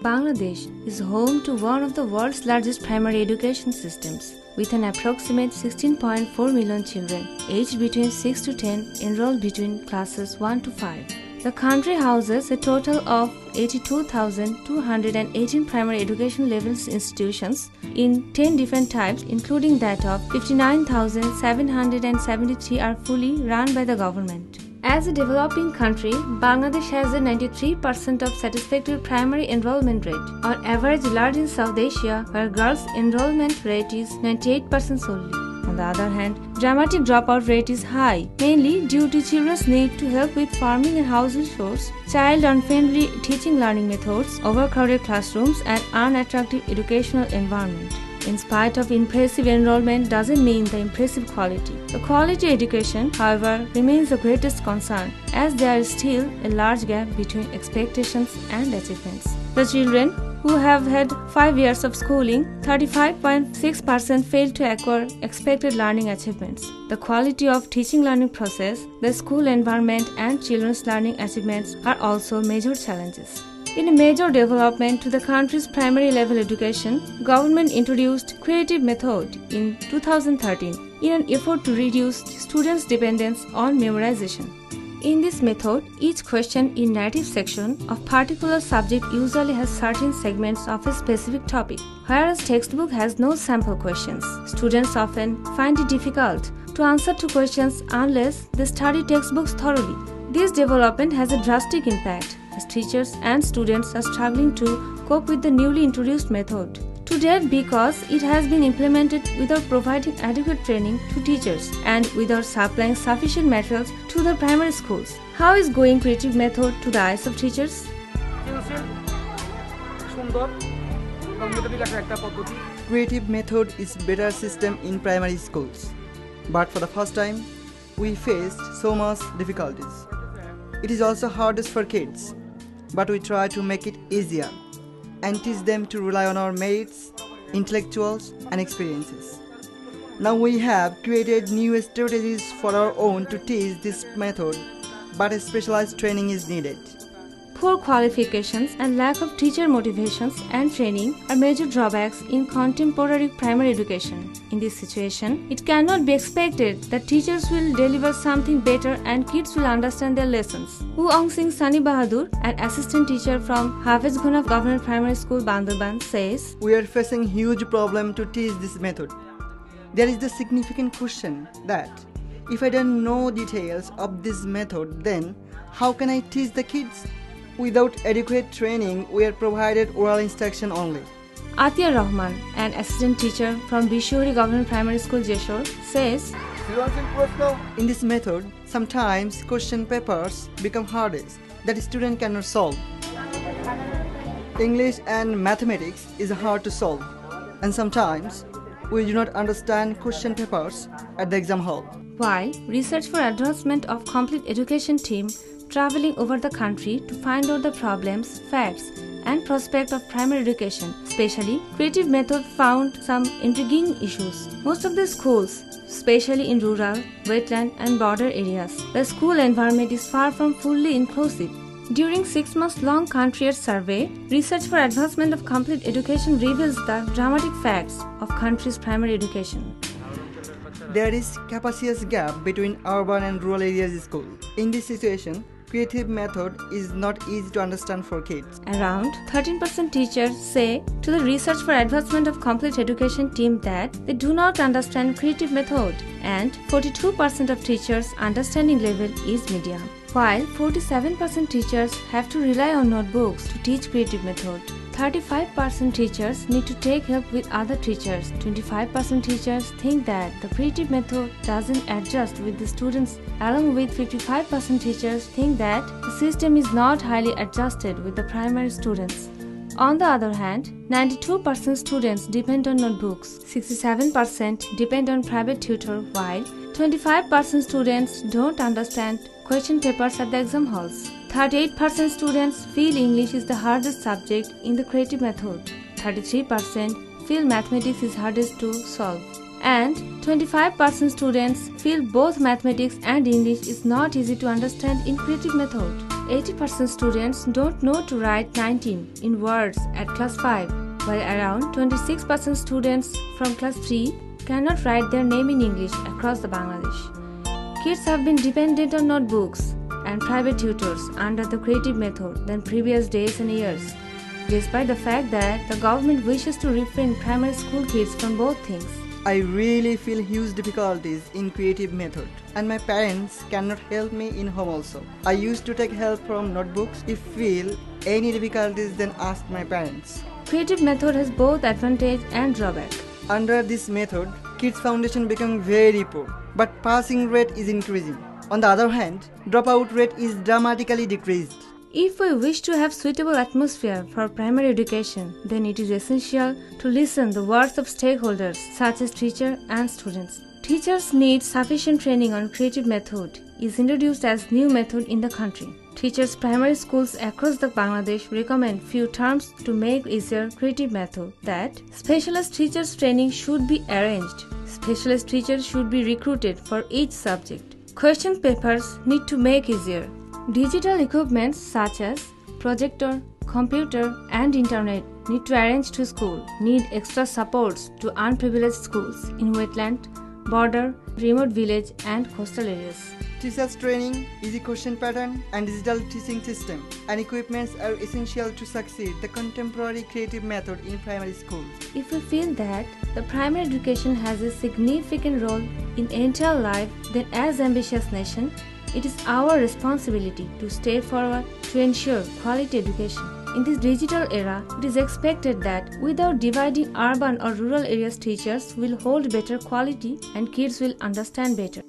Bangladesh is home to one of the world's largest primary education systems, with an approximate 16.4 million children aged between 6 to 10 enrolled between classes 1 to 5. The country houses a total of 82,218 primary education levels institutions in 10 different types, including that of 59,773 are fully run by the government. As a developing country, Bangladesh has a 93% of satisfactory primary enrollment rate, on average large in South Asia, where girls' enrollment rate is 98% solely. On the other hand, dramatic dropout rate is high, mainly due to children's need to help with farming and household chores, child-unfriendly teaching learning methods, overcrowded classrooms, and unattractive educational environment. In spite of impressive enrollment doesn't mean the impressive quality. The quality education, however, remains the greatest concern, as there is still a large gap between expectations and achievements. The children who have had 5 years of schooling, 35.6% failed to acquire expected learning achievements. The quality of teaching learning process, the school environment, and children's learning achievements are also major challenges. In a major development to the country's primary level education, government introduced creative method in 2013 in an effort to reduce students' dependence on memorization. In this method, each question in narrative section of particular subject usually has certain segments of a specific topic, whereas textbook has no sample questions. Students often find it difficult to answer to questions unless they study textbooks thoroughly. This development has a drastic impact, as teachers and students are struggling to cope with the newly introduced method. To date, because it has been implemented without providing adequate training to teachers and without supplying sufficient materials to the primary schools. How is going creative method to the eyes of teachers? Creative method is better system in primary schools, but for the first time, we faced so much difficulties. It is also hardest for kids, but we try to make it easier and teach them to rely on our merits, intellectuals, and experiences. Now we have created new strategies for our own to teach this method, but a specialized training is needed. Poor qualifications and lack of teacher motivations and training are major drawbacks in contemporary primary education. In this situation, it cannot be expected that teachers will deliver something better and kids will understand their lessons. Wu Aung Sing Sani Bahadur, an assistant teacher from Hafiz Ghunaf Government Primary School, Bandurban, says, "We are facing huge problem to teach this method. There is the significant question that if I don't know details of this method, then how can I teach the kids? Without adequate training, we are provided oral instruction only." Atia Rahman, an assistant teacher from Bishori Government Primary School, Jeshore, says, "In this method, sometimes question papers become hardest that a student cannot solve. English and mathematics is hard to solve, and sometimes we do not understand question papers at the exam hall." While Research for Advancement of Complete Education team traveling over the country to find out the problems, facts, and prospect of primary education, especially creative method found some intriguing issues. Most of the schools, especially in rural, wetland, and border areas, the school environment is far from fully inclusive. During 6 months long country survey, Research for Advancement of Complete Education reveals the dramatic facts of country's primary education. There is capacious gap between urban and rural areas school. In this situation, creative method is not easy to understand for kids. Around 13% teachers say to the Research for Advancement of Complete Education team that they do not understand creative method, and 42% of teachers' understanding level is medium, while 47% teachers have to rely on notebooks to teach creative method. 35% teachers need to take help with other teachers. 25% teachers think that the creative method doesn't adjust with the students, along with 55% teachers think that the system is not highly adjusted with the primary students. On the other hand, 92% students depend on notebooks, 67% depend on private tutor, while 25% students don't understand question papers at the exam halls. 38% students feel English is the hardest subject in the creative method. 33% feel mathematics is hardest to solve. And 25% students feel both mathematics and English is not easy to understand in creative method. 80% students don't know to write 19 in words at class 5, while around 26% students from class 3 cannot write their name in English across the Bangladesh. Kids have been dependent on notebooks and private tutors under the creative method than previous days and years, despite the fact that the government wishes to refrain primary school kids from both things. I really feel huge difficulties in creative method, and my parents cannot help me in home also. I used to take help from notebooks. If feel any difficulties, then ask my parents. Creative method has both advantage and drawback. Under this method, kids' foundation become very poor, but passing rate is increasing. On the other hand, dropout rate is dramatically decreased. If we wish to have suitable atmosphere for primary education, then it is essential to listen the words of stakeholders such as teachers and students. Teachers need sufficient training on creative method is introduced as new method in the country. Teachers primary schools across the Bangladesh recommend few terms to make easier creative method that specialist teachers training should be arranged. Specialist teachers should be recruited for each subject. Question papers need to make easier. Digital equipments such as projector, computer and internet need to arrange to school, need extra supports to unprivileged schools in wetland, border, remote village and coastal areas. Teachers training, easy question pattern and digital teaching system and equipments are essential to succeed the contemporary creative method in primary schools. If we feel that the primary education has a significant role in entire life, then as ambitious nation, it is our responsibility to step forward to ensure quality education. In this digital era, it is expected that without dividing urban or rural areas, teachers will hold better quality and kids will understand better.